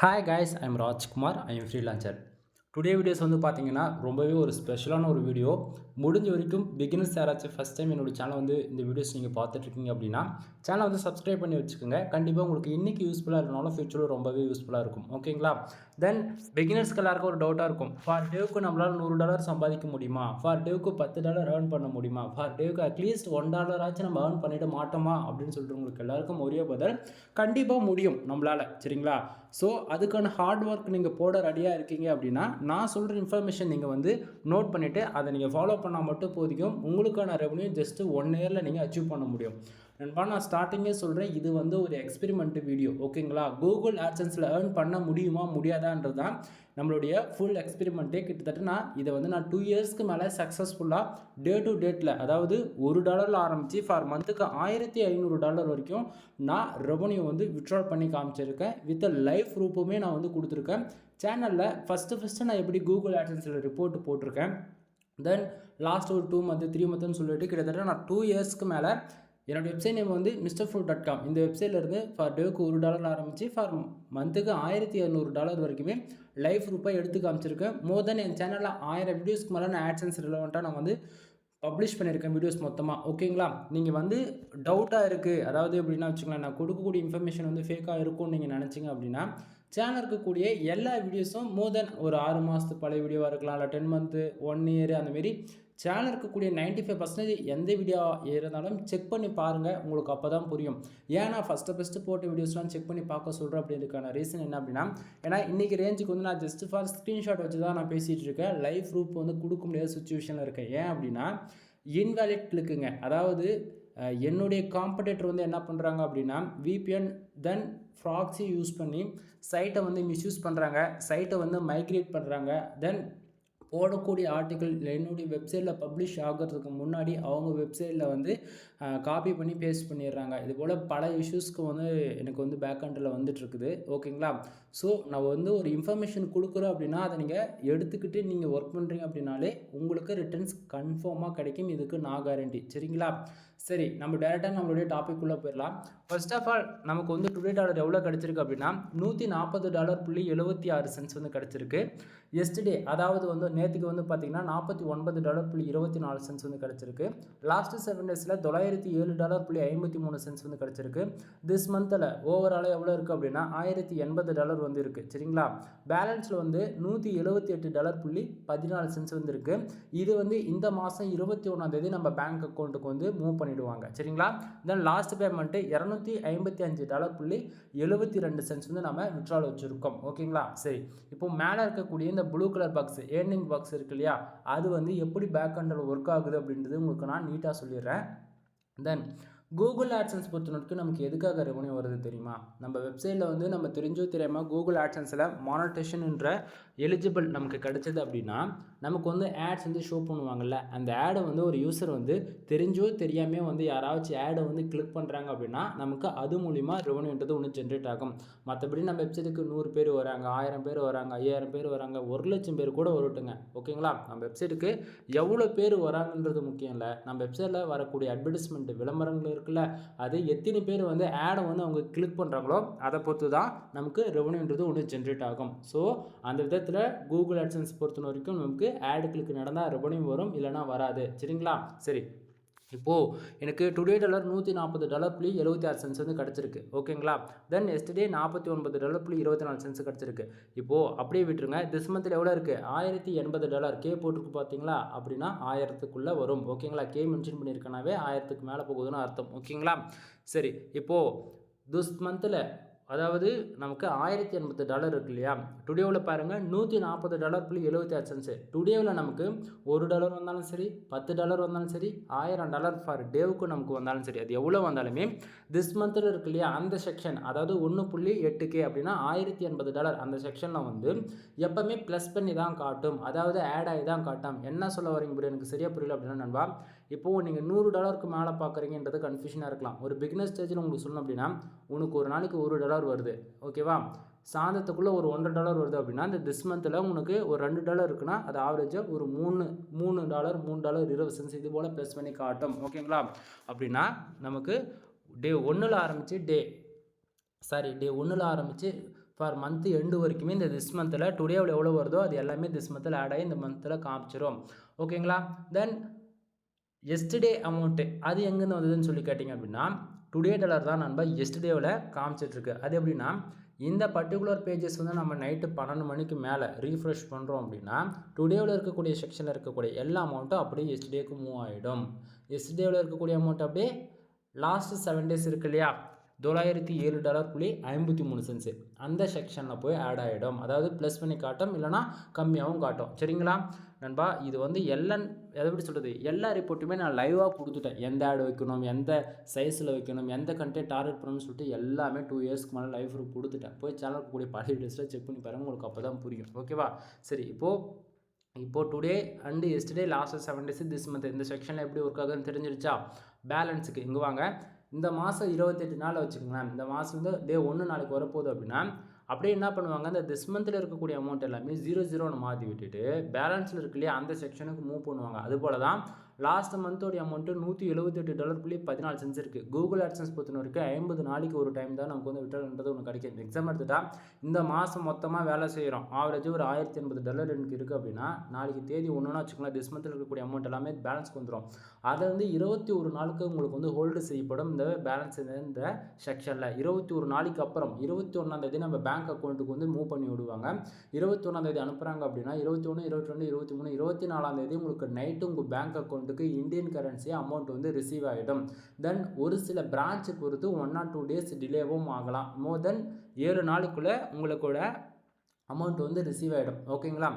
Hi guys, I'm Rajkumar. I am freelancer. Today videos வந்து பார்த்தீங்கன்னா ரொம்பவே ஒரு ஸ்பெஷலான ஒரு வீடியோ. முடிஞ்ச வரைக்கும் பிகினர்ஸ் யாராச்சும் ஃபஸ்ட் டைம் என்னோட சேனல் வந்து இந்த வீடியோஸ் நீங்கள் பார்த்துட்ருக்கீங்க அப்படின்னா சேனலை வந்து சப்ஸ்கிரைப் பண்ணி வச்சுக்கோங்க. கண்டிப்பாக உங்களுக்கு இன்றைக்கி யூஸ்ஃபுல்லாக இருக்கனாலும் ஃபியூச்சரில் ரொம்பவே யூஸ்ஃபுல்லாக இருக்கும். ஓகேங்களா? தென் பிகினர்ஸ்க்கு எல்லாருக்கும் ஒரு டவுட்டாக இருக்கும். ஃபார் டேவுக்கு நம்மளால் $100 சம்பாதிக்க முடியுமா? ஃபார் டேவுக்கு $10 ஏர்ன் பண்ண முடியுமா? ஃபார் டேவுக்கு அட்லீஸ்ட் $1 ஆச்சும் நம்ம ஏர்ன் பண்ணிட மாட்டோமா அப்படின்னு சொல்லிட்டு உங்களுக்கு எல்லாருக்கும் ஒரே பதில் கண்டிப்பாக முடியும் நம்மளால். சரிங்களா? ஸோ அதுக்கான ஹார்ட் ஒர்க் நீங்கள் போட ரெடியாக இருக்கீங்க அப்படின்னா நான் சொல்கிற இன்ஃபர்மேஷன் நீங்கள் வந்து நோட் பண்ணிவிட்டு அதை நீங்கள் ஃபாலோ பண்ணால் மட்டும் போதிக்கும். உங்களுக்கான ரெவன்யூ ஜஸ்ட்டு 1 இயரில் நீங்கள் அச்சீவ் பண்ண முடியும். நண்பா, நான் ஸ்டார்டிங்கே சொல்கிறேன், இது வந்து ஒரு எக்ஸ்பெரிமெண்ட் வீடியோ. ஓகேங்களா? கூகுள் ஆட்சன்ஸில் ஏர்ன் பண்ண முடியுமா முடியாதான்றது தான் நம்மளுடைய ஃபுல் எக்ஸ்பெரிமெண்ட்டே. கிட்டத்தட்ட நான் 2 இயர்ஸ்க்கு மேலே சக்ஸஸ்ஃபுல்லாக டே டு டேட்டில், அதாவது $1 ஆரம்பித்து ஃபார் மந்த்துக்கு $1500 வரைக்கும் நான் ரெவன்யூ வந்து வித்ட்ரா பண்ணி காமிச்சிருக்கேன். வித் லைவ் ப்ரூஃபுமே நான் வந்து கொடுத்துருக்கேன். சேனலில் ஃபஸ்ட்டு நான் எப்படி கூகுள் ஆட்சன்ஸில் ரிப்போர்ட் போட்டிருக்கேன். தென் லாஸ்ட் ஒரு 2 மந்த் 3 மந்த்னு சொல்லிட்டு கிட்டத்தட்ட நான் 2 இயர்ஸ்க்கு மேலே என்னோடய வெப்சைட் நேம் வந்து MrFruit.com. இந்த வெப்சைட்லேருந்து ஃபார் டேவுக்கு $1 ஆரம்பித்து ஃபார் மந்த்துக்கு $1200 வரைக்குமே லைஃப் ப்ரூஃபாக எடுத்து காமிச்சிருக்கேன். மோர் தென் என் சேனலில் 1000 வீடியோஸ்க்கு மேலே நான் ஆட்சன்ஸ் ரிலவெண்ட்டாக நான் வந்து பப்ளிஷ் பண்ணியிருக்கேன் வீடியோஸ் மொத்தமாக. ஓகேங்களா? நீங்கள் வந்து டவுட்டாக இருக்குது, அதாவது எப்படின்னா வச்சுக்கலாம், நான் கொடுக்கக்கூடிய இன்ஃபர்மேஷன் வந்து ஃபேக்காக இருக்கும்னு நீங்கள் நினச்சிங்க அப்படின்னா சேனல் இருக்கக்கூடிய எல்லா வீடியோஸும் மோர் தென் ஒரு 6 மாதத்து பழைய வீடியோவாக இருக்கலாம், இல்லை 10 மந்த்து 1 இயர் அந்தமாரி சேனல் இருக்கக்கூடிய 95% எந்த வீடியோ இருந்தாலும் செக் பண்ணி பாருங்கள். உங்களுக்கு அப்போ தான் புரியும். ஏன்னா ஃபஸ்ட்டு போட்ட வீடியோஸ்லாம் செக் பண்ணி பார்க்க சொல்கிறேன் அப்படின்றதுக்கான ரீசன் என்ன அப்படின்னா, ஏன்னா இன்றைக்கி ரேஞ்சுக்கு வந்து நான் ஜஸ்ட் ஃபார் ஸ்க்ரீன்ஷாட் வச்சு தான் நான் பேசிகிட்டு இருக்கேன். லைவ் ப்ரூஃப் வந்து கொடுக்க முடியாத சுச்சுவேஷனில் இருக்கேன். ஏன் அப்படின்னா இன்வேலிட் கிளிக்குங்க. அதாவது என்னுடைய காம்படேட்டர் வந்து என்ன பண்ணுறாங்க அப்படின்னா VPN தென் ப்ராக்ஸி யூஸ் பண்ணி சைட்டை வந்து மிஸ்யூஸ் பண்ணுறாங்க, சைட்டை வந்து மைக்ரேட் பண்ணுறாங்க. தென் போடக்கூடிய ஆர்டிக்கல் என்னுடைய வெப்சைட்டில் பப்ளிஷ் ஆகிறதுக்கு முன்னாடி அவங்க வெப்சைட்டில் வந்து காப்பி பண்ணி பேஸ்ட் பண்ணிடுறாங்க. இது போல் பல இஷ்யூஸ்க்கு வந்து எனக்கு வந்து பேக்ஹண்டில் வந்துட்டுருக்குது. ஓகேங்களா? ஸோ நான் வந்து ஒரு இன்ஃபர்மேஷன் கொடுக்குறேன் அப்படின்னா அதை நீங்கள் எடுத்துக்கிட்டு நீங்கள் ஒர்க் பண்ணுறீங்க அப்படின்னாலே உங்களுக்கு ரிட்டர்ன்ஸ் கன்ஃபார்மாக கிடைக்கும். இதுக்கு நான் கேரண்டி. சரிங்களா? சரி, நம்ம டேரெக்டாக நம்மளுடைய டாபிக்குள்ளே போயிடலாம். ஃபர்ஸ்ட் ஆஃப் ஆல் நமக்கு வந்து டுடே டாலர் எவ்வளோ கிடச்சிருக்கு அப்படின்னா $140.76 வந்து கிடச்சிருக்கு. எஸ்டர்டே, அதாவது வந்து நேற்றுக்கு வந்து பார்த்திங்கன்னா $49.24 வந்து கிடச்சிருக்கு. லாஸ்ட்டு 7 டேஸில் $907.53 வந்து கிடச்சிருக்கு. திஸ் மந்தில் ஓவராலாக எவ்வளோ இருக்குது அப்படின்னா $1080 வந்து இருக்குது. சரிங்களா? பேலன்ஸில் வந்து $178.14 வந்து இருக்குது. இது வந்து இந்த மாதம் 21ஆம் நம்ம பேங்க் அக்கௌண்ட்டுக்கு வந்து மூவ் பண்ணிவிடுவாங்க. சரிங்களா? தென் லாஸ்ட் பேமெண்ட்டு $255.72 வந்து நம்ம விட்ரால் வச்சுருக்கோம். ஓகேங்களா? சரி, இப்போ மேலே இருக்கக்கூடிய இந்த blue colour box earning box இருக்கு இல்லையா, அது வந்து எப்படி பேக் ஹண்டில் ஒர்க் ஆகுது அப்படின்றது உங்களுக்கு நான் நீட்டாக சொல்லிடுறேன். தென் கூகுள் ஆட்சன்ஸ் பொறுத்தவரைக்கும் நமக்கு எதுக்காக ரெவன்யூ வருது தெரியுமா? நம்ம வெப்சைட்டில் வந்து நம்ம தெரிஞ்சோ தெரியாமல் கூகுள் ஆட்சன்ஸில் மானிட்டேஷன்ன்ற எலிஜிபிள் நமக்கு கிடைச்சது அப்படின்னா நமக்கு வந்து ஆட்ஸ் வந்து ஷோ பண்ணுவாங்கள்ல, அந்த ஆடை வந்து ஒரு யூசர் வந்து தெரிஞ்சோ தெரியாமல் வந்து யாராச்சும் ஆடை வந்து கிளிக் பண்ணுறாங்க அப்படின்னா நமக்கு அது மூலிமா ரெவன்யூன்றது ஒன்று ஜென்ரேட் ஆகும். மற்றபடி நம்ம வெப்சைட்டுக்கு 100 பேர் வராங்க, 1000 பேர் வராங்க, 5000 பேர் வராங்க, 1,00,000 பேர் கூட வரட்டுங்க. ஓகேங்களா? நம்ம வெப்சைட்டுக்கு எவ்வளோ பேர் வராங்கன்றது முக்கியம் இல்லை. நம்ம வெப்சைட்டில் வரக்கூடிய அட்வர்டைஸ்மெண்ட் விளம்பரங்கள் இருக்குல்ல, அது எத்தனை பேர் வந்து ஆடை வந்து அவங்க கிளிக் பண்ணுறாங்களோ அதை பொறுத்து தான் நமக்கு ரெவன்யூன்றது ஒன்று ஜென்ரேட் ஆகும். ஸோ அந்த விதத்தில் கூகுள் ஆட்சன்ஸ் பொறுத்த வரைக்கும் நமக்கு ஆடு கிளிக் நடந்தால் ரெவன்யூ வரும், இல்லைனா வராது. சரிங்களா? சரி, இப்போது எனக்கு டுடே டாலர் $140.76 வந்து கிடச்சிருக்கு. ஓகேங்களா? தென் எஸ்டர்டே $49.24 கிடச்சிருக்கு. இப்போது அப்படியே விட்டுருங்க. திஸ் மந்தில் எவ்வளோ இருக்குது? $1080 கே போட்டிருக்கு பார்த்தீங்களா? அப்படின்னா 1000க்குள்ளே வரும். ஓகேங்களா? கே மென்ஷன் பண்ணியிருக்கனாவே 1000க்கு மேலே போகுதுன்னு அர்த்தம். ஓகேங்களா? சரி, இப்போது திஸ் மந்தில் அதாவது நமக்கு $1080 இருக்கு இல்லையா, டுடேவில் பாருங்கள் $140.76. டுடேவில் நமக்கு $1 வந்தாலும் சரி, $10 வந்தாலும் சரி, $1000 ஃபார் டேவுக்கு நமக்கு வந்தாலும் சரி, அது எவ்வளோ வந்தாலுமே திஸ் மந்தில் இருக்கு இல்லையா அந்த செக்ஷன், அதாவது 1.8K அப்படின்னா $1080 அந்த செக்ஷனில் வந்து எப்போவுமே ப்ளஸ் பண்ணி தான் காட்டும், அதாவது ஆட் ஆகி தான் காட்டும். என்ன சொல்ல வரீங்க புரியல, எனக்கு சரியாக புரியல அப்படின்னா நண்பா, இப்போது நீங்கள் $100க்கு மேலே பார்க்குறீங்கன்றது கன்ஃபியூஷனாக இருக்கலாம். ஒரு பிகினர் ஸ்டேஜில் உங்களுக்கு சொல்லணும் அப்படின்னா உனக்கு ஒரு நாளைக்கு $1 வருது. ஓகேவா? சாயந்தரத்துக்குள்ளே ஒரு $1.5 வருது அப்படின்னா இந்த திஸ் மந்தில் உனக்கு ஒரு $2 இருக்குன்னா அது ஆவரேஜாக ஒரு $3.20 இது போல் ப்ளஸ் பண்ணி காட்டும். ஓகேங்களா? அப்படின்னா நமக்கு டே 1ல் ஆரம்பித்து டே 1ல் ஆரம்பித்து ஃபார் மந்த் எண்டு வரைக்குமே இந்த திஸ் மந்தில் டுடேவில் எவ்வளோ வருதோ அது எல்லாமே திஸ் மந்தில் ஆட் ஆகி இந்த மந்தில் காமிச்சிரும். ஓகேங்களா? தென் எஸ்டர்டே அமௌண்ட்டு அது எங்கேருந்து வந்ததுன்னு சொல்லி கேட்டிங்க அப்படின்னா டுடே டாலர் தான் நண்பா எஸ்டர்டேவில் காமிச்சிட்ருக்கு. அது எப்படின்னா இந்த பர்டிகுலர் பேஜஸ் வந்து நம்ம நைட்டு 12 மணிக்கு மேலே ரீஃப்ரெஷ் பண்ணுறோம் அப்படின்னா டுடேவில் இருக்கக்கூடிய செக்ஷனில் இருக்கக்கூடிய எல்லா அமௌண்ட்டும் அப்படியே எஸ்டர்டேக்கு மூவ் ஆகிடும். எஸ்டர்டேவில் இருக்கக்கூடிய அமௌண்ட் அப்படியே லாஸ்ட்டு 7 டேஸ் இருக்கு இல்லையா, $907.53 அந்த செக்ஷனில் போய் ஆட் ஆகிடும். அதாவது ப்ளஸ் பண்ணி காட்டும், இல்லைனா கம்மியாகவும் காட்டும். சரிங்களா நண்பா? இது வந்து எப்படி சொல்கிறது, எல்லா ரிப்போர்ட்டுமே நான் லைவாக கொடுத்துட்டேன். எந்த ஆட் வைக்கணும், எந்த சைஸில் வைக்கணும், எந்த கண்டென்ட் டார்கெட் பண்ணணும்னு சொல்லிட்டு எல்லாமே 2 இயர்ஸ்க்கு மேலே லைவ் ப்ரூஃப் கொடுத்துட்டேன். போய் சேனலுக்கு கூடிய பழைய வீடியோஸில் செக் பண்ணி பாருங்கள், உங்களுக்கு அப்போ தான் புரியும். ஓகேவா? சரி, இப்போது today and yesterday last 7 days this month இந்த செக்ஷனில் எப்படி ஒர்க் ஆகுதுன்னு தெரிஞ்சிருச்சா? பேலன்ஸுக்கு இங்கே வாங்க. இந்த மாதம் 28 நாள் வச்சுக்கோங்களேன். இந்த மாதம் வந்து டே 1 நாளைக்கு வரப்போகுது அப்படின்னா அப்படியே என்ன பண்ணுவாங்க, இந்த திஸ் மந்தில் இருக்கக்கூடிய அமௌண்ட் எல்லாமே 0 மாற்றி விட்டுட்டு பேலன்ஸில் இருக்கு இல்லையா அந்த செக்ஷனுக்கு மூவ் பண்ணுவாங்க. அதுபோல் தான் லாஸ்ட் மந்தோடைய அமௌண்ட்டு $178.14 இருக்குது. கூகுள் ஆட்சன்ஸ் பொறுத்த வரைக்கும் 50 நாளைக்கு ஒரு டைம் தான் நமக்கு வந்து விட்ரால்ன்றது ஒன்று கிடைக்கும். எக்ஸாம் எடுத்துட்டா இந்த மாதம் மொத்தமாக வேலை செய்கிறோம், ஆவரேஜ் ஒரு $1080 எனக்கு இருக்குது அப்படின்னா நாளைக்கு தேதி ஒன்றுனா வச்சுக்கலாம், திஸ் மந்தில் இருக்கக்கூடிய அமௌண்ட் எல்லாமே பேலன்ஸ்க்கு வந்துடும். அதை வந்து 21 நாளுக்கு உங்களுக்கு வந்து ஹோல்டு செய்யப்படும் இந்த பேலன்ஸ் இந்த செக்ஷனில். 21 நாளைக்கு அப்புறம் 21ஆம் தேதி நம்ம பேங்க் அக்கௌண்ட்டுக்கு வந்து மூவ் பண்ணி விடுவாங்க. 21ஆம் தேதி அனுப்புகிறாங்க அப்படின்னா 21, 22, 23, 24ஆம் தேதி உங்களுக்கு நைட்டு உங்கள் பேங்க் அக்கௌண்ட்டுக்கு இந்தியன் கரன்சி அமௌண்ட் வந்து ரிசீவ் ஆகிடும். தென் ஒரு சில பிரான்ச்சு பொறுத்து 1 or 2 டேஸ் டிலேவும் ஆகலாம். மோர் தென் 7 நாளுக்குள்ளே உங்களுக்கூட அமௌண்ட் வந்து ரிசீவ் ஆகிடும். ஓகேங்களா?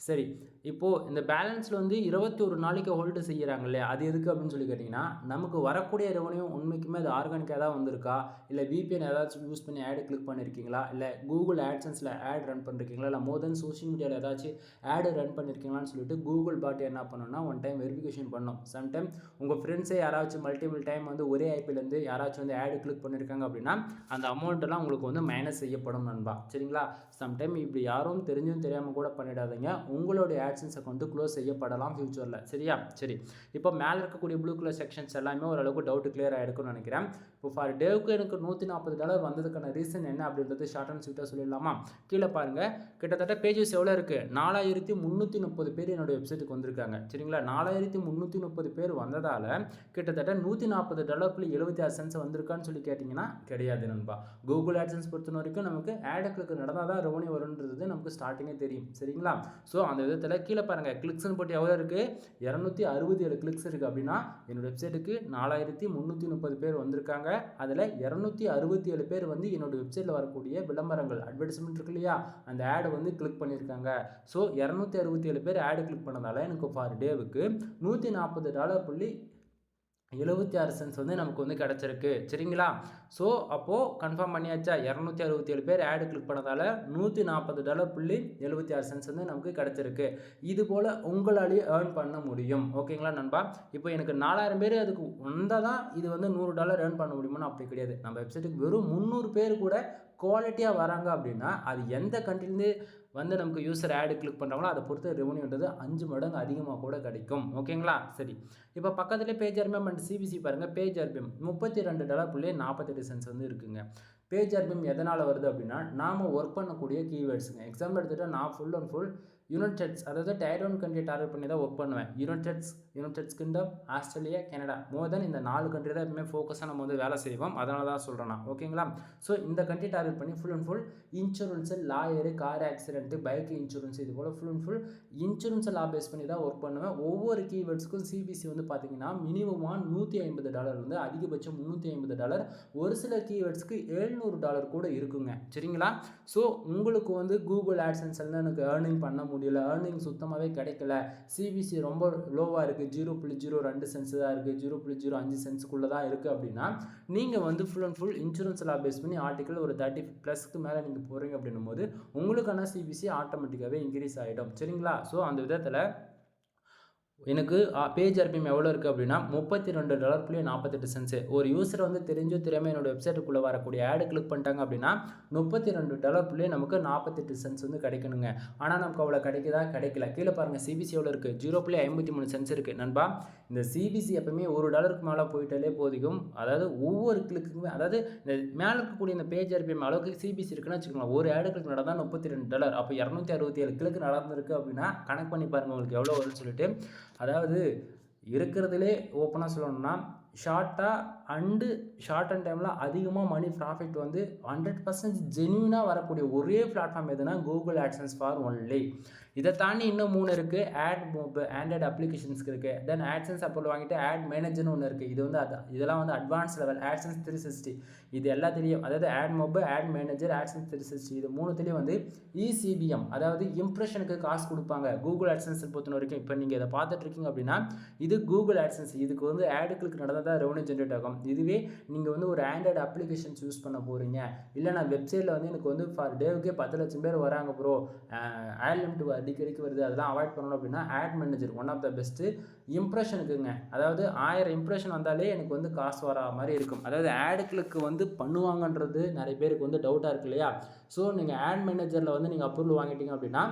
சரி, இப்போது இந்த பேலன்ஸில் வந்து 21 நாளைக்கு ஹோல்டு செய்கிறாங்க இல்லையா, அது எதுக்கு அப்படின்னு சொல்லி கேட்டிங்கன்னா நமக்கு வரக்கூடிய ரெவன்யூ உண்மைக்குமே அது ஆர்கானிக்காக தான் வந்திருக்கா, இல்லை VPN ஏதாச்சும் யூஸ் பண்ணி ஆடு கிளிக் பண்ணியிருக்கீங்களா, இல்லை கூகுள் ஆட்சன்ஸில் ஆட் ரன் பண்ணிருக்கீங்களா, இல்லை மோர் தென் சோஷியல் மீடியாவில் ஏதாச்சும் ஆடு ரன் பண்ணியிருக்கீங்களான்னு சொல்லிட்டு கூகுள் பாட் என்ன பண்ணணும்னா ஒன் டைம் வெரிஃபிகேஷன் பண்ணணும். சம்டைம் உங்கள் ஃப்ரெண்ட்ஸே யாராச்சும் மல்டிபிள் டைம் வந்து ஒரே ஐபிலேருந்து யாராச்சும் வந்து ஆடு கிளிக் பண்ணியிருக்காங்க அப்படின்னா அந்த அமௌண்ட்டெல்லாம் உங்களுக்கு வந்து மைனஸ் செய்யப்படும் நண்பா. சரிங்களா? சம்டைம் இப்படி யாரும் தெரிஞ்சும் தெரியாமல் கூட பண்ணிடாதீங்க, உங்களுடைய ஆட்சன்ஸ் அக்கௌண்ட் க்ளோஸ் செய்யப்படலாம் ஃபியூச்சரில். சரியா? சரி, இப்போ மேலே இருக்கக்கூடிய ப்ளூ கலர் செக்ஷன்ஸ் எல்லாமே ஓரளவுக்கு டவுட் கிளியர் ஆகிருக்குன்னு நினைக்கிறேன். இப்போ ஃபார் டேவுக்கு எனக்கு $140 வந்ததுக்கான ரீசன் என்ன அப்படின்றது ஷார்ட் அண்ட் ஸ்வீட்டாக சொல்லிடலாமா? கீழே பாருங்கள், கிட்டத்தட்ட பேஜஸ் எவ்வளோ இருக்குது, 4330 பேர் என்னோடய வெப்சைட்டுக்கு வந்திருக்காங்க. சரிங்களா? 4330 பேர் வந்ததால் கிட்டத்தட்ட $140.76 வந்திருக்கான்னு சொல்லி கேட்டிங்கன்னா கிடையாது நண்பா. கூகுள் ஆட்சன்ஸ் பொறுத்த வரைக்கும் நமக்கு ஆடுகளுக்கு நடந்தால் தான் ரெவன்யூ வருன்றது நமக்கு ஸ்டார்டிங்கே தெரியும். சரிங்களா? ஸோ அந்த விதத்தில் கீழே பாருங்கள், கிளிக்ஸ்னு போட்டு எவ்வளோ இருக்குது, 267 கிளிக்ஸ் இருக்குது. அப்படின்னா என்னோடய வெப்சைட்டுக்கு 4330 பேர் வந்திருக்காங்க. அதில் 267 பேர் வந்து என்னோடய வெப்சைட்டில் வரக்கூடிய விளம்பரங்கள் அட்வர்டைஸ்மெண்ட் இருக்கு இல்லையா அந்த ஆடை வந்து கிளிக் பண்ணியிருக்காங்க. ஸோ 267 பேர் ஆடு கிளிக் பண்ணதால் எனக்கு ஃபார் டேவுக்கு $140.76 வந்து நமக்கு வந்து கிடச்சிருக்கு. சரிங்களா? ஸோ அப்போது கன்ஃபார்ம் பண்ணியாச்சா, 267 பேர் ஆடு கிளிக் பண்ணதால் $140.76 வந்து நமக்கு கிடச்சிருக்கு. இது போல் உங்களாலேயே ஏர்ன் பண்ண முடியும். ஓகேங்களா நண்பா? இப்போ எனக்கு 4000 பேர் அதுக்கு வந்தால் தான் இது வந்து $100 ஏர்ன் பண்ண முடியுமான்னு அப்படி கிடையாது. நம்ம வெப்சைட்டுக்கு வெறும் 300 பேர் கூட குவாலிட்டியாக வராங்க அப்படின்னா அது எந்த கண்ட்ரிலேருந்து வந்து நமக்கு யூசர் ஆடு கிளிக் பண்ணுறாங்களோ அதை பொறுத்து ரெவன்யூன்றது 5 மடங்கு அதிகமாக கூட கிடைக்கும். ஓகேங்களா? சரி, இப்போ பக்கத்துலேயே பேஜ் ஆர்பிஎம் அண்ட் சிபிசி பாருங்கள். பேஜ் ஆர்பிஎம் $32.48 வந்து இருக்குங்க. பேஜ் ஆர்பிஎம் எதனால் வருது அப்படின்னா நாம் ஒர்க் பண்ணக்கூடிய கீவேர்ட்ஸுங்க. எக்ஸாம்பிள் எடுத்துகிட்டா நான் ஃபுல் அண்ட் ஃபுல் யுனைடெட்ஸ், அதாவது டயர் 1 கண்ட்ரி டார்கெட் பண்ணி தான் ஒர்க் பண்ணுவேன். யுனைடெட்ஸ் கிங்டம், ஆஸ்திரேலியா, கனடா, மோர் தென் இந்த 4 கண்ட்ரி தான் எப்பவுமே ஃபோக்கஸாக நம்ம வந்து வேலை செய்வோம். அதனால தான் சொல்கிறேன் நான். ஓகேங்களா? ஸோ இந்த கண்ட்ரி டார்கெட் பண்ணி full and full insurance, lawyer, car accident, bike insurance, இது போல் ஃபுல் அண்ட் ஃபுல் இன்சூரன்ஸை லா பேஸ் பண்ணி தான் ஒர்க் பண்ணுவேன். ஒவ்வொரு கீவேர்ட்ஸ்க்கும் சிபிசி வந்து பார்த்தீங்கன்னா மினிமமாக $150 வந்து அதிகபட்சம் $350. ஒரு சில கீவேர்ட்ஸ்க்கு $700 கூட இருக்குங்க. சரிங்களா? ஸோ உங்களுக்கு வந்து கூகுள் ஆட்சன்ஸ்லாம் எனக்கு ஏர்னிங் பண்ண முடியல, ஏர்னிங் சுத்தமாகவே கிடைக்கல, சிபிசி ரொம்ப லோவாக இருக்குது, 0.02 சென்ஸ் தான் இருக்குது, 0.05 சென்ஸுக்குள்ளே தான் இருக்குது அப்படின்னா நீங்கள் வந்து ஃபுல் அண்ட் ஃபுல் இன்சூரன்ஸ் லா பேஸ் பண்ணி ஆர்டிக்கல் ஒரு 30+ மேலே நீங்கள் போகிறீங்க அப்படின்னும் போது உங்களுக்கான சிபிசி ஆட்டோமேட்டிக்காகவே இன்க்ரீஸ் ஆகிடும். சரிங்களா? ஸோ அந்த விதத்தில் எனக்கு பேஜ் ஆர்பிஎம் எவ்வளோ இருக்குது அப்படின்னா $32.48. ஒரு யூசர் வந்து தெரிஞ்சோ தெரியாமல் என்னோட வெப்சைட்டுக்குள்ளே வரக்கூடிய ஆடு கிளிக் பண்ணிட்டாங்க அப்படின்னா $32 நமக்கு 48 சென்ட்ஸ் வந்து கிடைக்கணுங்க. ஆனால் நமக்கு அவ்வளோ கிடைக்குதா? கிடைக்கல. கீழே பாருங்கள் சிபிசி எவ்வளோ இருக்குது, 0.53 சென்ட்ஸ் இருக்குது நண்பா. இந்த சிபிசி எப்பவுமே $1 மேலே போயிட்டாலே போதிக்கும். அதாவது ஒவ்வொரு கிளிக்குமே, அதாவது இந்த மேலே இருக்கக்கூடிய இந்த பேஜ் ஆர்பிஎம் அளவுக்கு சிபிசி இருக்குன்னு வச்சுக்கோங்களேன். ஒரு ஆடு கிளிக் நடந்தால் $32. அப்போ 267 கிளிக் நடந்திருக்கு அப்படின்னா கணக்கு பண்ணி பாருங்கள் உங்களுக்கு எவ்வளோ வரும்னு சொல்லிட்டு. அதாவது இருக்கிறதுலே ஓப்பனாக சொல்லணும்னா ஷார்ட் அண்ட் டைமில் அதிகமாக மணி ப்ராஃபிட் வந்து 100% ஜென்யூனாக வரக்கூடிய ஒரே பிளாட்ஃபார்ம் எதுனா கூகுள் ஆட்சன்ஸ் ஃபார் ஒன்லி. இதை தாண்டி இன்னும் 3 இருக்குது. ஆண்ட்ராய்டு அப்ளிகேஷன்ஸ்க்கு இருக்குது. தென் ஆட்சன்ஸ் அப்போல வாங்கிட்டு ஆட் மேனேஜர்னு ஒன்று இருக்குது. இது வந்து இதெல்லாம் வந்து அட்வான்ஸ் லெவல். ஆட்சன்ஸ் 360 இது எல்லாத்துலேயும், அதாவது ஆட் மொபைல், ஆட் மேனேஜர், ஆட்சன்ஸ் 360 இது மூணுத்துலேயும் வந்து இசிபிஎம், அதாவது இம்ப்ரெஷனுக்கு காசு கொடுப்பாங்க கூகுள் ஆட்சன்ஸ் பொறுத்த வரைக்கும். இப்போ நீங்கள் இதை பார்த்துட்டு இருக்கீங்க அப்படின்னா இது கூகுள் ஆட்சன்ஸ். இதுக்கு வந்து ஆடுகளுக்கு நடந்தால் தான் ரெவன்யூ ஜென்ரேட் ஆகும். இதுவே நீங்கள் வந்து ஒரு ஆண்ட்ராய்டு அப்ளிகேஷன்ஸ் யூஸ் பண்ண போகிறீங்க, இல்லை நான் வெப்சைட்டில் வந்து எனக்கு வந்து ஃபார் டேவுக்கே 10 லட்சம் பேர் வராங்க ப்ரோ, ஆட் லிமிட் அடிக்கடிக்கு வருது, அதெல்லாம் அவாய்ட் பண்ணணும் அப்படின்னா ad manager one of the best. இம்ப்ரெஷனுக்குங்க, அதாவது 1000 இம்ப்ரெஷன் வந்தாலே எனக்கு வந்து காசு வர மாதிரி இருக்கும். அதாவது ஆடுகளுக்கு வந்து பண்ணுவாங்கன்றது நிறைய பேருக்கு வந்து டவுட்டாக இருக்கு இல்லையா? ஸோ நீங்கள் ஆட் மேனேஜரில் வந்து நீங்கள் அப்ரூவல் வாங்கிட்டீங்க அப்படின்னா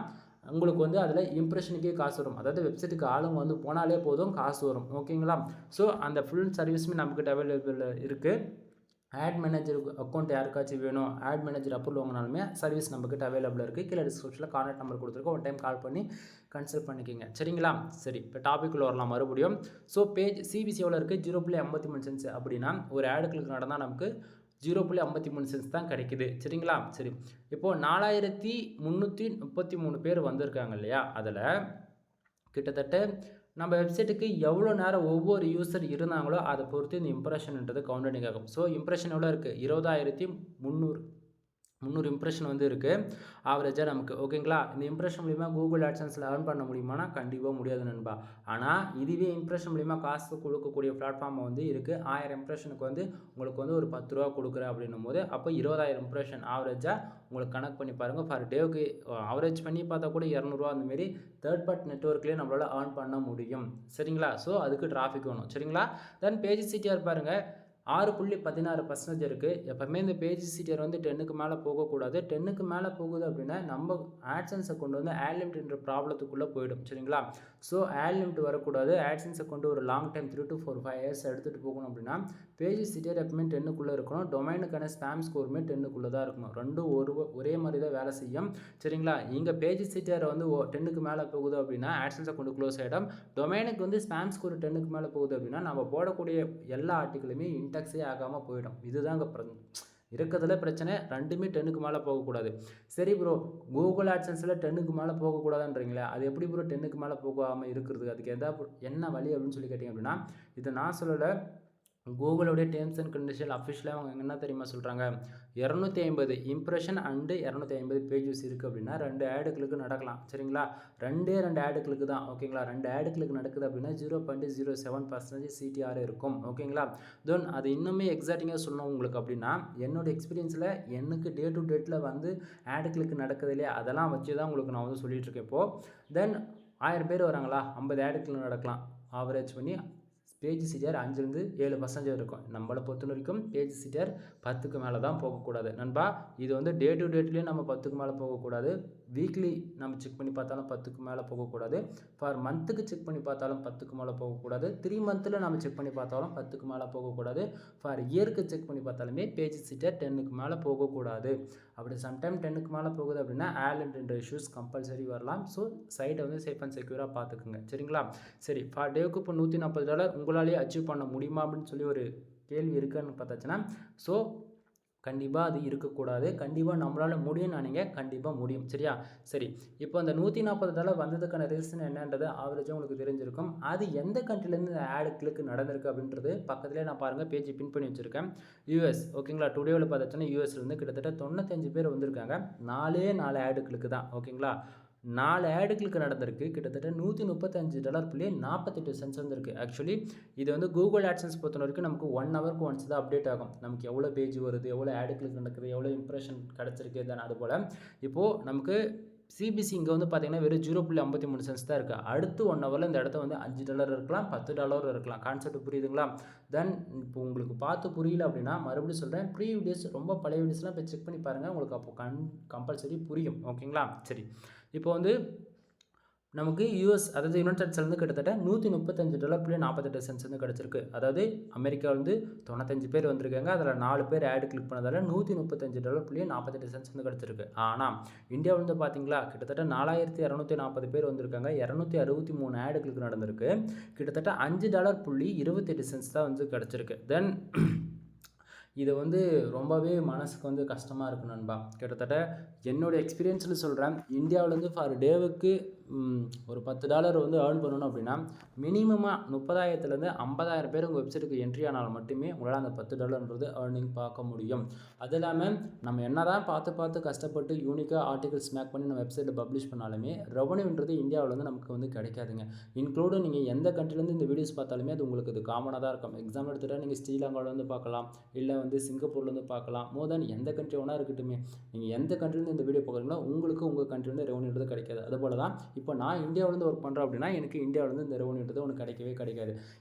உங்களுக்கு வந்து அதில் இம்ப்ரெஷனுக்கே காசு வரும். அதாவது வெப்சைட்டுக்கு ஆளுங்க வந்து போனாலே போதும் காசு வரும். ஓகேங்களா? ஸோ அந்த ஃபுல் சர்வீஸுமே நம்மக்கிட்ட அவைலபிள் இருக்குது. ஆட் மேனேஜர் அக்கௌண்ட் யாருக்காச்சும் வேணும், ஆட் மேனேஜர் அப்ரூவல் வாங்கினாலுமே சர்வீஸ் நம்மக்கிட்ட அவைலபிள் இருக்குது. கீழே டிஸ்கிரிப்ஷனில் கான்டாக்ட் நம்பர் கொடுத்துருக்கோம். ஒன் டைம் கால் பண்ணி கன்சல்ட் பண்ணிக்கோங்க. சரிங்களா? சரி, இப்போ டாபிக்குள்ளே வரலாம் மறுபடியும். ஸோ பேஜ் சிபிசி எவ்வளோ இருக்குது? 0.53 சென்ட்ஸ் அப்படின்னா ஒரு ஆடுகளுக்கு நடந்தால் நமக்கு 0.53 சென்ட்ஸ் தான் கிடைக்குது. சரிங்களா? சரி, இப்போது 4333 பேர் வந்திருக்காங்க இல்லையா? அதில் கிட்டத்தட்ட நம்ம வெப்சைட்டுக்கு எவ்வளோ நேரம் ஒவ்வொரு யூசர் இருந்தாங்களோ அதை பொறுத்து இந்த இம்ப்ரெஷன்ன்றது கவுண்டனிங் ஆகும். ஸோ இம்ப்ரெஷன் எவ்வளோ இருக்குது? 20,300 இம்ப்ரெஷன் வந்து இருக்குது ஆவரேஜாக நமக்கு. ஓகேங்களா? இந்த இம்ப்ரெஷன் மூலிமா கூகுள் ஆட்சன்ஸில் ஏர்ன் பண்ண முடியுமானா கண்டிப்பாக முடியாது நண்பா. ஆனால் இதுவே இம்ப்ரெஷன் மூலிமா காசு கொடுக்கக்கூடிய பிளாட்ஃபார்ம் வந்து இருக்குது. 1000 இம்ப்ரெஷனுக்கு வந்து உங்களுக்கு வந்து ஒரு 10 ரூபா கொடுக்குறேன் அப்படின்னும் போது அப்போ 20,000 இம்ப்ரெஷன் ஆவரேஜாக உங்களுக்கு கனெக்ட் பண்ணி பாருங்கள். ஃபார் டேவுக்கு ஆவரேஜ் பண்ணி பார்த்தா கூட 200 அந்தமாரி தேர்ட் பார்ட்டி நெட்ஒர்க்லேயே நம்மளால் ஏர்ன் பண்ண முடியும். சரிங்களா? ஸோ அதுக்கு டிராஃபிக் வேணும். சரிங்களா? தென் பேஜ் சிடிஆர் பாருங்கள் 6.16% இருக்குது. எப்போவுமே இந்த பேஜ் சிடிஆர் வந்து 10க்கு மேலே போகக்கூடாது. 10க்கு மேலே போகுது அப்படின்னா நம்ம ஆட்சன்ஸை கொண்டு வந்து ஆட் லிமிட்ன்ற ப்ராப்ளத்துக்குள்ளே போயிடும். சரிங்களா? ஸோ ஆட் லிமிட் வரக்கூடாது. ஆட்சன்ஸை கொண்டு ஒரு லாங் டைம் 3 to 5 இயர்ஸ் எடுத்துகிட்டு போகணும் அப்படின்னா பேஜ் சிடிஆர் எப்பவுமே 10க்குள்ளே இருக்கணும். டொமைனுக்கான ஸ்பேம் ஸ்கோருமே 10க்குள்ளே தான் இருக்கணும். ரெண்டும் ஒரே மாதிரி தான் வேலை செய்யும். சரிங்களா? இங்கே பேஜ் சிடிஆர் வந்து 10க்கு மேலே போகுது அப்படின்னா ஆட்சன்ஸை கொண்டு க்ளோஸ் ஆகிடும். டொமைனுக்கு வந்து ஸ்பேம் ஸ்கோர் 10க்கு மேலே போகுது அப்படின்னா நம்ம போடக்கூடிய எல்லா ஆர்டிக்கிளுமே இன்டெக்ஸே ஆகாமல் போயிடும். இதுதாங்க இருக்கிறதுல பிரச்சனை. ரெண்டுமே 10க்கு மேலே போகக்கூடாது. சரி ப்ரோ, கூகுள் ஆட்சன்ஸில் 10க்கு மேலே போகக்கூடாதுன்றீங்களே, அது எப்படி ப்ரோ 10க்கு மேலே போகாமல் இருக்கிறது? அதுக்கு என்ன வழி அப்படின்னு சொல்லி கேட்டிங்க அப்படின்னா, இதை நான் சொல்லலை, கூகுளோடைய டேர்ம்ஸ் அண்ட் கண்டிஷன் அஃபிஷியலாக அவங்க என்ன தெரியுமா சொல்கிறாங்க? 250 இம்ப்ரெஷன் அண்டு 250 பேஜஸ் இருக்குது அப்படின்னா 2 ஆடுகளுக்கு நடக்கலாம். சரிங்களா? 2 ஆடுகளுக்கு தான். ஓகேங்களா? 2 ஆடுகளுக்கு நடக்குது அப்படின்னா 0.07% சிடிஆர் இருக்கும். ஓகேங்களா? தென் அது இன்னுமே எக்ஸாக்டிங்காக சொல்லணும் உங்களுக்கு அப்படின்னா என்னோடய எக்ஸ்பீரியன்ஸில் எனக்கு டே டு டேட்டில் வந்து ஆடுகளுக்கு நடக்குது இல்லையா, அதெல்லாம் வச்சு தான் உங்களுக்கு நான் வந்து சொல்லிகிட்டு இருக்கேன். இப்போது தென் 1000 பேர் வராங்களா, 50 ஆடுகளுக்கு நடக்கலாம். ஆவரேஜ் பண்ணி பேஜ் சிடிஆர் 5-7% இருக்கும். நம்மளை பொறுத்த வரைக்கும் பேஜ் சிடிஆர் 10க்கு மேலே தான் போகக்கூடாது நண்பா. இது வந்து டே டு டேட்லேயும் நம்ம 10க்கு மேலே போகக்கூடாது. வீக்லி நம்ம செக் பண்ணி பார்த்தாலும் 10க்கு மேலே போகக்கூடாது. ஃபார் மந்த்துக்கு செக் பண்ணி பார்த்தாலும் 10க்கு மேலே போகக்கூடாது. 3 மந்த்தில் நம்ம செக் பண்ணி பார்த்தாலும் 10க்கு மேலே போகக்கூடாது. ஃபார் இயருக்கு செக் பண்ணி பார்த்தாலுமே பேஜ் சிடிஆர் 10க்கு மேலே போகக்கூடாது. அப்படி சம்டைம் 10க்கு மேலே போகுது அப்படின்னா ஆலண்ட் இஷ்யூஸ் கம்பல்சரி வரலாம். ஸோ சைட்டை வந்து சேஃப் அண்ட் செக்யூராக பார்த்துக்குங்க. சரிங்களா? சரி, ஃபார் டேவுக்கு இப்போ $140 உங்களாலேயே அச்சீவ் பண்ண முடியுமா அப்படின்னு சொல்லி ஒரு கேள்வி இருக்குன்னு பார்த்தாச்சுன்னா, ஸோ கண்டிப்பாக அது இருக்கக்கூடாது. கண்டிப்பாக நம்மளால் முடியும்னு நினைங்க, கண்டிப்பாக முடியும். சரியா? சரி, இப்போ அந்த $140 வந்ததுக்கான ரீசன் என்னன்றது ஆவரேஜாக உங்களுக்கு தெரிஞ்சிருக்கும். அது எந்த கண்ட்ரிலேருந்து இந்த ஆடு கிளிக் நடந்திருக்கு அப்படின்றது பக்கத்துலேயே நான் பாருங்கள் பேஜ் பின் பண்ணி வச்சுருக்கேன். யூஎஸ். ஓகேங்களா? டுடேவில் பார்த்தாச்சுன்னா யூஎஸ்லேருந்து கிட்டத்தட்ட 95 பேர் வந்திருக்காங்க. 4 ஆடு கிளிக்கு தான். ஓகேங்களா? 4 ஆடுகளுக்கு நடந்திருக்கு. கிட்டத்தட்ட $135.48 வந்திருக்கு. ஆக்சுவலி இது வந்து கூகுள் ஆட்சன்ஸ் பொறுத்த வரைக்கும் நமக்கு 1 ஹவருக்கு ஒன்ஸ் தான் அப்டேட் ஆகும். நமக்கு எவ்வளோ பேஜ் வருது, எவ்வளோ ஆடுகளுக்கு நடக்குது, எவ்வளோ இம்ப்ரெஷன் கிடச்சிருக்கு, தென் அது போல் இப்போது நமக்கு சிபிசி இங்கே வந்து பார்த்தீங்கன்னா வெறும் 0.53 சென்ட்ஸ் தான் இருக்குது. அடுத்து 1 ஹவரில் இந்த இடத்த வந்து $5 இருக்கலாம், $10 இருக்கலாம். கான்செப்ட் புரியுதுங்களா? தென் இப்போ உங்களுக்கு பார்த்து புரியல அப்படின்னா மறுபடியும் சொல்கிறேன், ப்ரீ வீடியோஸ் ரொம்ப பழைய வீடியோஸ்லாம் போய் செக் பண்ணி பாருங்கள், உங்களுக்கு அப்போ கம்பல்சரி புரியும். ஓகேங்களா? சரி, இப்போ வந்து நமக்கு அதாவது யுனைடெட் ஸ்டேட்ஸ்லேருந்து கிட்டத்தட்ட $135.48 வந்து கிடச்சிருக்கு. அதாவது அமெரிக்கா வந்து 95 பேர் வந்திருக்காங்க, அதில் 4 பேர் ஆடு கிளிக் பண்ணதால் $135.48 வந்து கிடச்சிருக்கு. ஆனால் இந்தியா வந்து பார்த்தீங்களா கிட்டத்தட்ட 4240 பேர் வந்திருக்காங்க, 263 ஆடு கிளிக் நடந்திருக்கு, கிட்டத்தட்ட $5.28 தான் வந்து கிடச்சிருக்கு. தென் இது வந்து ரொம்பவே மனசுக்கு வந்து கஷ்டமாக இருக்குது நண்பா. கிட்டத்தட்ட என்னோடய எக்ஸ்பீரியன்ஸில் சொல்கிறேன், இந்தியாவிலேருந்து ஃபார் டேவுக்கு ஒரு $10 வந்து ஏர்ன் பண்ணணும் அப்படின்னா மினிமமாக 30,000லேருந்து 50,000 பேர் உங்கள் வெப்சைட்டுக்கு என்ட்ரி ஆனால் மட்டுமே உங்களால் அந்த $10ன்றது ஏர்னிங் பார்க்க முடியும். அது இல்லாமல் நம்ம என்ன தான் பார்த்து கஷ்டப்பட்டு யூனிக்காக ஆர்டிகல்ஸ் மேக் பண்ணி நம்ம வெப்சைட்டில் பப்ளிஷ் பண்ணாலுமே ரெவன்யூன்றது இந்தியாவில் வந்து நமக்கு வந்து கிடைக்காதுங்க. இன்க்ளூடும் நீங்கள் எந்த கண்ட்ரிலேருந்து இந்த வீடியோஸ் பார்த்தாலுமே அது உங்களுக்கு அது காமனாக தான் இருக்கும். எக்ஸாம்பிள் எடுத்துகிட்டா நீங்கள் ஸ்ரீலங்காவிலேருந்து பார்க்கலாம், இல்லை வந்து சிங்கப்பூர்லேருந்து பார்க்கலாம், மோர் தென் எந்த கண்ட்ரி வேணால் இருக்கட்டுமே, நீங்கள் எந்த கண்ட்ரிலேருந்து இந்த வீடியோ பார்க்குறீங்களோ உங்களுக்கு உங்கள் கண்ட்ரிலேருந்து ரெவன்யூன்றது கிடைக்காது. அதுபோல் தான் இப்போ நான் இந்தியாவிலேருந்து ஒர்க் பண்ணுறேன் அப்படின்னா எனக்கு இந்தியாவிலேருந்து இந்த ரெவன்யூன்றது ஒன்று கிடைக்கவே கிடைக்காது.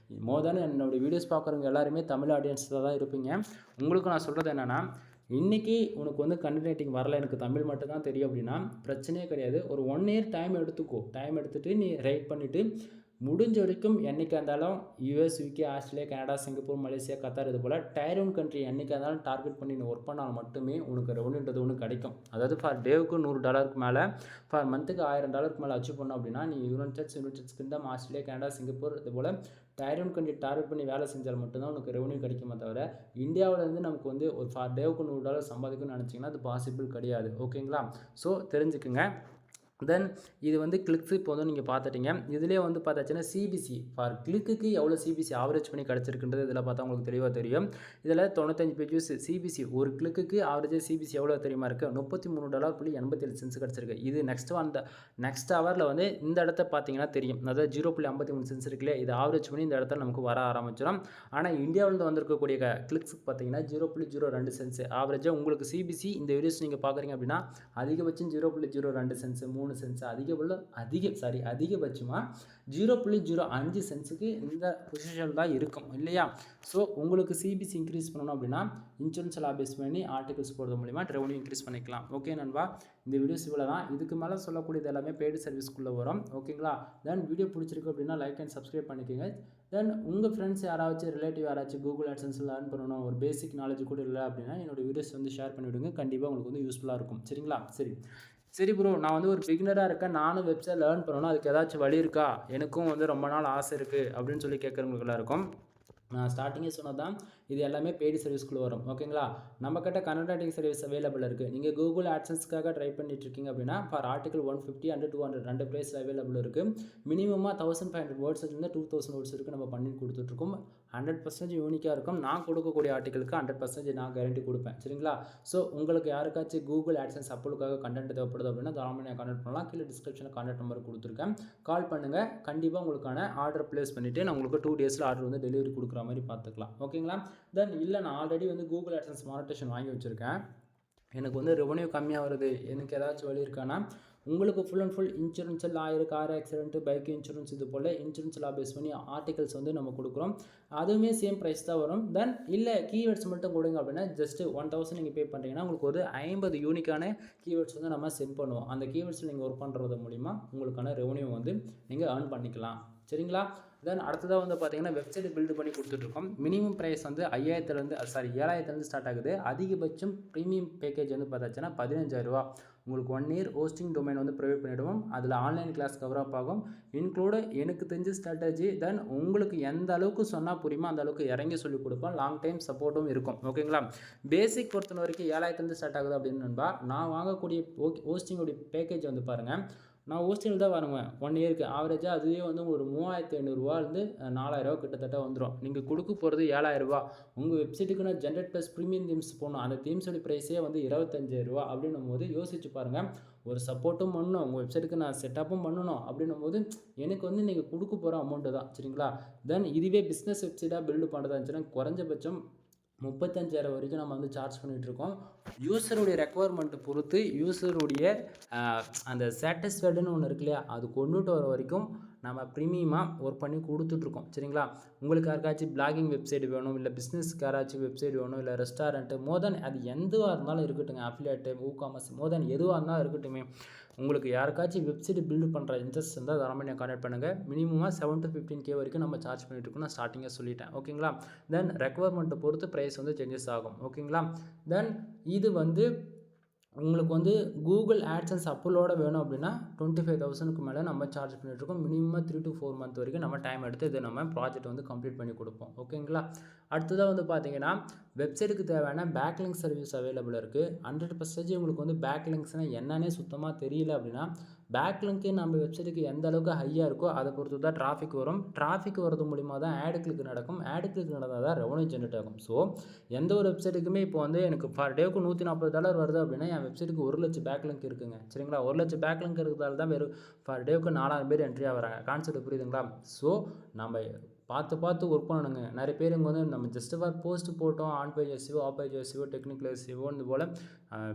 மோர் தென் என்னோடய வீடியோஸ் பார்க்குறவங்க எல்லாருமே தமிழ் ஆடியன்ஸில் தான் இருப்பீங்க. உங்களுக்கு நான் சொல்கிறது என்னென்னா, இன்றைக்கி உனக்கு வந்து கண்டென்ட் ரைட்டிங் வரல, எனக்கு தமிழ் மட்டும் தான் தெரியும் அப்படின்னா பிரச்சனையே கிடையாது. ஒரு 1 இயர் டைம் எடுத்துக்கோ. டைம் எடுத்துகிட்டு நீ ரைட் பண்ணிவிட்டு முடிஞ்ச வரைக்கும் என்றைக்கா இருந்தாலும் US, UK, Australia, Canada, Singapore, Malaysia, Qatar இது போல் டயர் 1 கண்ட்ரி என்றைக்கா இருந்தாலும் டார்கெட் பண்ணி நீ ஒர்க் பண்ணால் மட்டுமே உனக்கு ரெவன்யூன்றது ஒன்று கிடைக்கும். அதாவது ஃபார் டேவுக்கு $100 மேலே, ஃபார் மந்த்துக்கு $1000 மேலே அச்சீவ் பண்ணோம் அப்படின்னா நீ United states kingdom, Australia, Canada, Singapore இது போல் டயர் 1 கண்ட்ரி டார்கெட் பண்ணி வேலை செஞ்சால் மட்டும்தான் உனக்கு ரெவன்யூ கிடைக்குமே தவிர இந்தியாவிலேருந்து நமக்கு வந்து ஒரு ஃபார் டேவுக்கு $100 சம்பாதிக்கணும்னு நினச்சிங்கன்னா அது பாசிபிள் கிடையாது. ஓகேங்களா? ஸோ தெரிஞ்சுக்குங்க. தென் இது வந்து கிளிக்ஸ் இப்போ வந்து நீங்கள் பார்த்துட்டீங்க. இதிலே வந்து பார்த்தாச்சுன்னா சிபிசி ஃபார் கிளிக்கு எவ்வளோ சிபிசி ஆவரேஜ் பண்ணி கிடச்சிருக்குன்றது இதில் பார்த்தா உங்களுக்கு தெளிவாக தெரியும். இதில் 95 பேஜஸ் சிபிசி ஒரு கிளிக்கு ஆவரேஜ் சிபிசி எவ்வளோ தெரியுமா இருக்குது? $33.87 கிடச்சிருக்கு. இது நெக்ஸ்ட் ஹவரில் வந்து இந்த இடத்த பார்த்தீங்கன்னா தெரியும், அதாவது 0.53 சென்ஸ் இருக்குல்ல, இது ஆவரேஜ் பண்ணி இந்த இடத்துல நமக்கு வர ஆரம்பிச்சிடும். ஆனால் இந்தியாவிலேருந்து வந்திருக்கக்கூடிய கிளிக்ஸுக்கு பார்த்தீங்கன்னா 0.02 சென்ஸ் ஆவரேஜாக உங்களுக்கு சிபிசி இந்த வீடியோஸ் நீங்கள் பார்க்குறீங்க அப்படின்னா அதிகபட்சம் 0.02 சென்ஸ், 3 சென்ஸ், அதிகபட்சமாக 0.05 சென்ஸுக்கு இந்த பொசிஷன் தான் இருக்கும் இல்லையா? ஸோ உங்களுக்கு சிபிசி இன்க்ரீஸ் பண்ணணும் அப்படின்னா இன்சூரன்ஸ் எல்லாம் பேஸ் பண்ணி ஆர்டிகல்ஸ் போடுறது மூலிமா ரெவன்யூ இன்க்ரீஸ் பண்ணிக்கலாம். ஓகே நண்பா, இந்த வீடியோஸ் இவ்வளோ தான். இதுக்கு மேலே சொல்லக்கூடியது எல்லாமே பெய்டு சர்வீஸ்க்குள்ளே வரும். ஓகேங்களா? தென் வீடியோ பிடிச்சிருக்கு அப்படின்னா லைக் அண்ட் சப்ஸ்கிரைப் பண்ணிக்கோங்க. தென் உங்கள் ஃப்ரெண்ட்ஸ் யாராச்சும் ரிலேட்டிவ் யாராச்சும் கூகுள் ஆட்சன்ஸ் லேர்ன் பண்ணணும், ஒரு பேசிக் நாலேஜ் கூட இல்லை அப்படின்னா என்னோடய வீடியோஸ் வந்து ஷேர் பண்ணிவிடுங்க. கண்டிப்பாக உங்களுக்கு வந்து யூஸ்ஃபுல்லாக இருக்கும். சரிங்களா? சரி ப்ரோ, நான் வந்து ஒரு பிகினராக இருக்கேன், நானும் வெப்சைட் லேர்ன் பண்ணணும், அதுக்கு ஏதாச்சும் வழி இருக்கா? எனக்கும் வந்து ரொம்ப நாள் ஆசை இருக்குது அப்படின்னு சொல்லி கேட்குறவங்களுக்குலாம் இருக்கும். நான் ஸ்டார்டிங்கே சொன்னது தான், இது எல்லாமே பெய்டு சர்வீஸ்க்குள்ளே வரும். ஓகேங்களா? நம்மக்கிட்ட கண்டென்ட் ரைட்டிங் சர்வீஸ் அவைலபிள் இருக்குது. நீங்கள் கூகுள் ஆட்சன்ஸ்க்காக ட்ரை பண்ணிட்டுருக்கீங்க அப்படின்னா for article 150 and 200 2 price available இருக்குது. மினிமமாக 1500 வேர்ட்ஸ்லேருந்து 2000 வேர்ட்ஸ் இருக்குது நம்ம பண்ணி கொடுத்துட்ருக்கோம். 100% யூனிக்காக இருக்கும். நான் கொடுக்கக்கூடிய ஆர்டிகளுக்கு 100% நான் கேரண்டி கொடுப்பேன். சரிங்களா? ஸோ உங்களுக்கு யாருக்காச்சும் கூகுள் ஆட்சன்ஸ் அப்லோடுக்காக கண்டென்ட் தேவைப்படுது அப்படின்னா தாராளமாக கான்டெக்ட் பண்ணலாம். கீழே டிஸ்கிரிப்ஷனில் கான்டெக்ட் நம்பர் கொடுத்துருக்கேன், கால் பண்ணுங்கள். கண்டிப்பாக உங்களுக்கான ஆர்டர் ப்ளேஸ் பண்ணிவிட்டு நான் உங்களுக்கு 2 டேஸில் ஆர்டர் வந்து டெலிவரி கொடுக்குற மாதிரி பார்த்துக்கலாம். ஓகேங்களா? தென் இல்லை, நான் ஆல்ரெடி வந்து கூகுள் ஆட்சன்ஸ் மானிட்டேஷன் வாங்கி வச்சுருக்கேன், எனக்கு வந்து ரெவன்யூ கம்மியாக வருது, எனக்கு ஏதாச்சும் வழி இருக்கான்னா உங்களுக்கு full and full insurance, lawyer, car accident, bike insurance இது போல் இன்சூரன்ஸ் லா பேஸ் பண்ணி ஆர்டிகல்ஸ் வந்து நம்ம கொடுக்குறோம். அதுவுமே சேம் ப்ரைஸ் தான் வரும். தென் இல்லை கீவேர்ட்ஸ் மட்டும் கொடுங்க அப்படின்னா ஜஸ்ட் 1000 நீங்கள் பே பண்ணுறீங்கன்னா உங்களுக்கு ஒரு 50 யூனிக்கான கீவேர்ட்ஸ் வந்து நம்ம சென்ட் பண்ணுவோம். அந்த கீவேர்ட்ஸில் நீங்கள் ஒர்க் பண்ணுறது மூலிமா உங்களுக்கான ரெவன்யூ வந்து நீங்கள் ஏர்ன் பண்ணிக்கலாம். சரிங்களா? தென் அடுத்ததாக வந்து பார்த்தீங்கன்னா வெப்சைட் பில்டு பண்ணி கொடுத்துட்ருக்கோம். மினிமம் ப்ரைஸ் வந்து 7,000 ஸ்டார்ட் ஆகுது. அதிகபட்சம் ப்ரீமியம் பேக்கேஜ் வந்து பார்த்தாச்சுன்னா 15,000 உங்களுக்கு 1 இயர் ஹோஸ்டிங் டொமைன் வந்து ப்ரொவைட் பண்ணிவிடுவோம். அதில் ஆன்லைன் கிளாஸ் கவர் அப் ஆகும், இன்க்ளூடு எனக்கு தெரிஞ்ச ஸ்ட்ராட்டஜி. தென் உங்களுக்கு எந்த அளவுக்கு சொன்னால் புரியுமோ அந்த அளவுக்கு இறங்கி சொல்லிக் கொடுப்போம். லாங் டைம் சப்போர்ட்டும் இருக்கும். ஓகேங்களா? பேசிக் பொறுத்த வரைக்கும் 7,000 ஸ்டார்ட் ஆகுது அப்படின்னு நண்பா. நான் வாங்கக்கூடிய ஹோஸ்டிங்கோடைய பேக்கேஜ் வந்து பாருங்கள், நான் ஹோஸ்டிங்கில் தான் வாங்குவேன். 1 இயருக்கு ஆவரேஜாக அதுவே வந்து ஒரு 3,500 4,000 கிட்டத்தட்ட வந்துடும். நீங்கள் கொடுக்க போகிறது 7,000. உங்கள் வெப்சைட்டுக்கு நான் ஜென்ரேட் ப்ளஸ் ப்ரீமியம் தீம்ஸ் போடணும், அந்த தீம்ஸோட ப்ரைஸே வந்து 25,000 அப்படின்னும் போது யோசிச்சு பாருங்கள். ஒரு சப்போர்ட்டும் பண்ணணும், உங்கள் வெப்சைட்டுக்கு நான் செட்டப்பும் பண்ணணும் அப்படின்னும் போது எனக்கு வந்து நீங்கள் கொடுக்க போகிற அமௌண்ட்டு தான். சரிங்களா? தென் இதுவே பிஸ்னஸ் வெப்சைட்டாக பில்டு பண்ணுறதா இருந்துச்சுன்னா குறைஞ்சபட்சம் 35,000 வரைக்கும் நம்ம வந்து சார்ஜ் பண்ணிகிட்ருக்கோம். யூசருடைய ரெக்குவயர்மெண்ட்டை பொறுத்து யூசருடைய அந்த சாட்டிஸ்ஃபைடுன்னு ஒன்று இருக்கு இல்லையா, அது கொண்டுட்டு வர வரைக்கும் நம்ம ப்ரீமியமாக ஒர்க் பண்ணி கொடுத்துட்ருக்கோம். சரிங்களா? உங்களுக்கு யாருக்காச்சும் பிளாகிங் வெப்சைட் வேணும், இல்லை பிஸ்னஸ்க்கு யாராச்சும் வெப்சைட் வேணும், இல்லை ரெஸ்டாரண்ட்டு அது எதுவாக இருந்தாலும் இருக்கட்டுங்க. அஃபிலியேட்டு, ஊகாமர்ஸ் எதுவாக இருந்தாலும் இருக்கட்டுமே. உங்களுக்கு யாருக்காச்சும் வெப்சைட் பில்டு பண்ணுற இன்ட்ரெஸ்ட் இருந்தால் தாராளமாக நீங்கள் கான்டாக்ட் பண்ணுங்கள். மினிமமாக 7 to 15K வரைக்கும் நம்ம சார்ஜ் பண்ணிகிட்ருக்கோம். நான் ஸ்டார்டிங்காக சொல்லிட்டேன். ஓகேங்களா? தென் ரெக்குவயர்மெண்ட்டை பொறுத்து ப்ரைஸ் வந்து சேஞ்சஸ் ஆகும். ஓகேங்களா? தென் இது வந்து உங்களுக்கு வந்து கூகுள் ஆட்சன்ஸ் அப்ரூவலோட வேணும் அப்படின்னா 25,000க்கு மேலே நம்ம சார்ஜ் பண்ணிகிட்ருக்கோம். மினிமம் 3 to 4 மந்த் வரைக்கும் நம்ம டைம் எடுத்து இதை நம்ம ப்ராஜெக்ட் வந்து கம்ப்ளீட் பண்ணி கொடுப்போம். ஓகேங்களா? அடுத்ததாக வந்து பார்த்தீங்கன்னா வெப்சைட்டுக்கு தேவையான பேக்லிங்க் சர்வீஸ் அவைலபிள் இருக்குது. 100% உங்களுக்கு வந்து பேக்லிங்க்ஸ்னால் என்னன்னே சுத்தமாக தெரியல அப்படின்னா பேக்லிங்க்கு நம்ம வெப்சைட்டுக்கு எந்த அளவுக்கு ஹையாக இருக்கோ அதை பொறுத்து தான் டிராஃபிக் வரும். டிராஃபிக் வரது மூலிமா தான் ஆட் கிளிக் நடக்கும். ஆட் கிளிக் நடந்தால் தான் ரெவன்யூ ஜென்ரேட் ஆகும். ஸோ எந்த ஒரு வெப்சைட்டுக்குமே இப்போ வந்து எனக்கு பர் டேக்கு $140 வருது அப்படின்னா என் வெப்சைட்டுக்கு 1,00,000 பேக்லிங்க் இருக்குங்க. சரிங்களா? 1,00,000 பேக்லிங்க் இருக்கிறதால தான் வெறும் பர் டேக்கு 4000 பேர் என்ட்ரி ஆகிறாங்க. கான்செப்ட் புரியுதுங்களா? ஸோ நம்ம பார்த்து ஒர்க் பண்ணணுங்க. நிறைய பேர் இங்கே வந்து நம்ம ஜஸ்ட் ஃபார் போஸ்ட் போட்டோம், on page SEO, off page SEO, technical எஸ்இஓன்னு போல்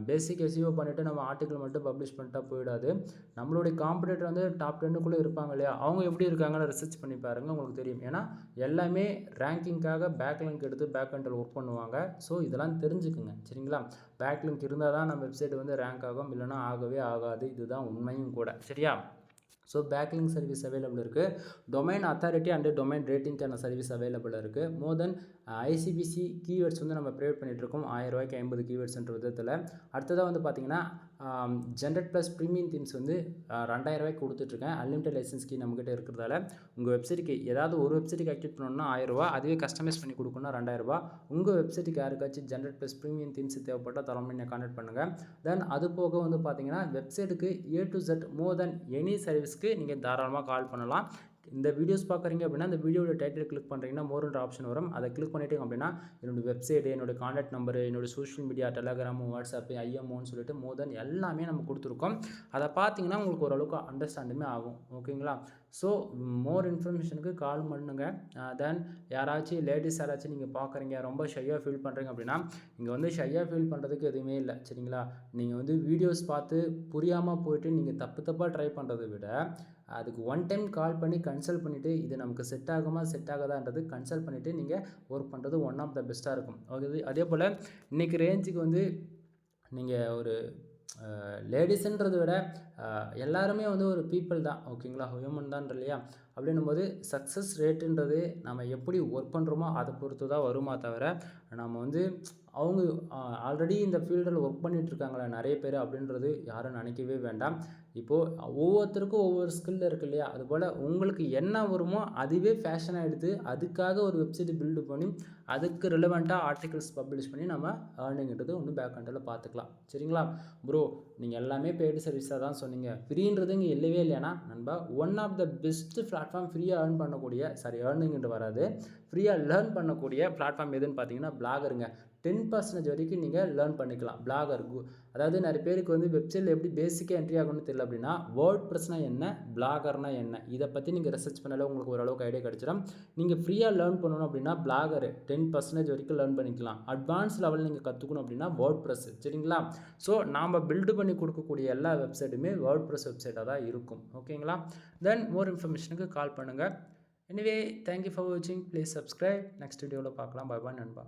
பேசிக் எஸ்இஓ பண்ணிவிட்டு நம்ம ஆர்டிக்கல் மட்டும் பப்ளிஷ் பண்ணிட்டா போயிடாது. நம்மளுடைய காம்படிட்டர் வந்து டாப் 10க்குள்ளே இருப்பாங்க இல்லையா, அவங்க எப்படி இருக்காங்கன்னு ரிசர்ச் பண்ணி பாருங்கள், உங்களுக்கு தெரியும். ஏன்னா எல்லாமே ரேங்கிங்காக பேக்லிங்க் எடுத்து பேக் எண்டில் ஒர்க் பண்ணுவாங்க. ஸோ இதெல்லாம் தெரிஞ்சுக்குங்க. சரிங்களா? பேக்லிங்க் இருந்தால் தான் நம்ம வெப்சைட் வந்து ரேங்க் ஆகும், இல்லைனா ஆகவே ஆகாது. இதுதான் உண்மையும் கூட. சரியா? ஸோ பேக்லிங்க் சர்வீஸ் அவைலபிள் இருக்குது. டொமைன் அத்தாரிட்டி அண்ட் டொமைன் ரேட்டிங்க்கான சர்வீஸ் அவைலபிள் இருக்குது. மோர் தென் ஐசிபிசி கீவேர்ட்ஸ் வந்து நம்ம ப்ரொவைட் பண்ணிகிட்ருக்கோம். ₹1000க்கு 50 கீவேர்ட்ஸ்ன்ற விதத்தில். அடுத்ததாக வந்து பார்த்திங்கன்னா ஜென்ரேட் ப்ளஸ் ப்ரீமியம் தீம்ஸ் வந்து ₹2000 கொடுத்துட்ருக்கேன். அன்லிமிட்டட் லைசன்ஸ் கீ நம்மக்கிட்ட இருக்கிறதால உங்கள் வெப்சைட்டுக்கு ஏதாவது ஒரு வெப்சைட்டுக்கு ஆக்டிவேட் பண்ணணும்னா ₹1000, அதுவே கஸ்டமைஸ் பண்ணி கொடுக்கணும்னா ₹2000. உங்கள் வெப்சைட்டுக்கு யாருக்காச்சும் ஜென்ரேட் ப்ளஸ் ப்ரீமியம் தீம்ஸ் தேவைப்பட்டால் தாராளமாக கான்டாக்ட் பண்ணுங்கள். தென் அது போக வந்து பார்த்திங்கன்னா வெப்சைட்டுக்கு A to Z more than any சர்வீஸ்க்கு நீங்கள் தாராளமாக கால் பண்ணலாம். இந்த வீடியோஸ் பார்க்குறீங்க அப்படின்னா இந்த வீடியோட டைட்டில் கிளிக் பண்ணுறீங்கன்னா மோர்ன்ற ஆப்ஷன் வரும். அதை கிளிக் பண்ணிட்டீங்க அப்படின்னா என்னோடய வெப்சைட்டு, என்னோடய கான்டாக்ட் நம்பரு, என்னோடய சோஷியல் மீடியா, டெலகிராமு, வாட்ஸ்அப்பு, ஐஎம்ஓன்னு சொல்லிட்டு மோர் தென் எல்லாமே நம்ம கொடுத்துருக்கோம். அதை பார்த்தீங்கன்னா உங்களுக்கு ஓரளவுக்கு அண்டர்ஸ்டாண்டுமே ஆகும். ஓகேங்களா? ஸோ மோர் இன்ஃபர்மேஷனுக்கு கால் பண்ணுங்க. தென் யாராச்சும் லேடிஸ் யாராச்சும் நீங்கள் பார்க்குறீங்க, ரொம்ப ஷையாக ஃபீல் பண்ணுறீங்க அப்படின்னா இங்கே வந்து ஷையாக ஃபீல் பண்ணுறதுக்கு எதுவுமே இல்லை. சரிங்களா? நீங்கள் வந்து வீடியோஸ் பார்த்து புரியாமல் போயிட்டு நீங்கள் தப்பாக ட்ரை பண்ணுறதை விட அதுக்கு ஒன் டைம் கால் பண்ணி கன்சல்ட் பண்ணிவிட்டு இது நமக்கு செட் ஆகுமா செட் ஆகாதான்றது கன்சல்ட் பண்ணிவிட்டு நீங்கள் ஒர்க் பண்ணுறது ஒன் ஆஃப் த பெஸ்ட்டாக இருக்கும். அதே போல் இன்றைக்கி ரேஞ்சுக்கு வந்து நீங்கள் ஒரு லேடிஸுன்றதை விட எல்லாருமே வந்து ஒரு பீப்புள் தான். ஓகேங்களா? ஹியூமன் தான் இல்லையா? அப்படின்னும் போது சக்ஸஸ் ரேட்டுன்றது நம்ம எப்படி ஒர்க் பண்ணுறோமோ அதை பொறுத்து தான் வருமா தவிர நம்ம வந்து அவங்க ஆல்ரெடி இந்த ஃபீல்டில் ஒர்க் பண்ணிகிட்ருக்காங்களே நிறைய பேர் அப்படின்றது யாரும் நினைக்கவே வேண்டாம். இப்போது ஒவ்வொருத்தருக்கும் ஒவ்வொரு ஸ்கில் இருக்குது இல்லையா? அதுபோல் உங்களுக்கு என்ன வருமோ அதுவே ஃபேஷனாக எடுத்து அதுக்காக ஒரு வெப்சைட் பில்டு பண்ணி அதுக்கு ரிலவெண்ட்டாக ஆர்டிகல்ஸ் பப்ளிஷ் பண்ணி நம்ம ஏர்னிங்கிறது ஒன்று பேக் எண்டில் பார்த்துக்கலாம். சரிங்களா? ப்ரோ நீங்கள் எல்லாமே பெய்டு சர்வீஸாக தான் சொன்னீங்க, ஃப்ரீன்றது இங்கே இல்லவே இல்லையானா நண்பா, one of the best platform ஃப்ரீயாக ஏர்ன் பண்ணக்கூடிய ஏர்னிங்கிறது வராது, ஃப்ரீயாக லேர்ன் பண்ணக்கூடிய பிளாட்ஃபார்ம் எதுன்னு பார்த்தீங்கன்னா பிளாகருங்க. 10% வரைக்கும் நீங்கள் லேர்ன் பண்ணிக்கலாம். பிளாகர் அதாவது நிறைய பேருக்கு வந்து வெப்சைட்டில் எப்படி பேசிக்காக என்ட்ரி ஆகணும்னு தெரியல அப்படின்னா வேர்ட் ப்ரெஸ்னால் என்ன, பிளாகர்னா என்ன, இதை பற்றி நீங்கள் ரிசர்ச் பண்ணாலே உங்களுக்கு ஓரளவுக்கு ஐடியா கிடச்சிடும். நீங்கள் ஃப்ரீயாக லேர்ன் பண்ணணும் அப்படின்னா பிளாகர் 10% வரைக்கும் லேர்ன் பண்ணிக்கலாம். அட்வான்ஸ் லெவல் நீங்கள் கற்றுக்கணும் அப்படின்னா வேர்ட் ப்ரெஸ். சரிங்களா? ஸோ நாம் பில்டு பண்ணி கொடுக்கக்கூடிய எல்லா வெப்சைட்டுமே வேர்ட் ப்ரெஸ் வெப்சைட்டாக தான் இருக்கும். ஓகேங்களா? தென் மோர் இன்ஃபர்மேஷனுக்கு கால் பண்ணுங்கள். எனிவே தேங்க்யூ ஃபார் வாட்சிங். Please subscribe. நெக்ஸ்ட் வீடியோவில் பார்க்கலாம். பை பாய் நண்பா.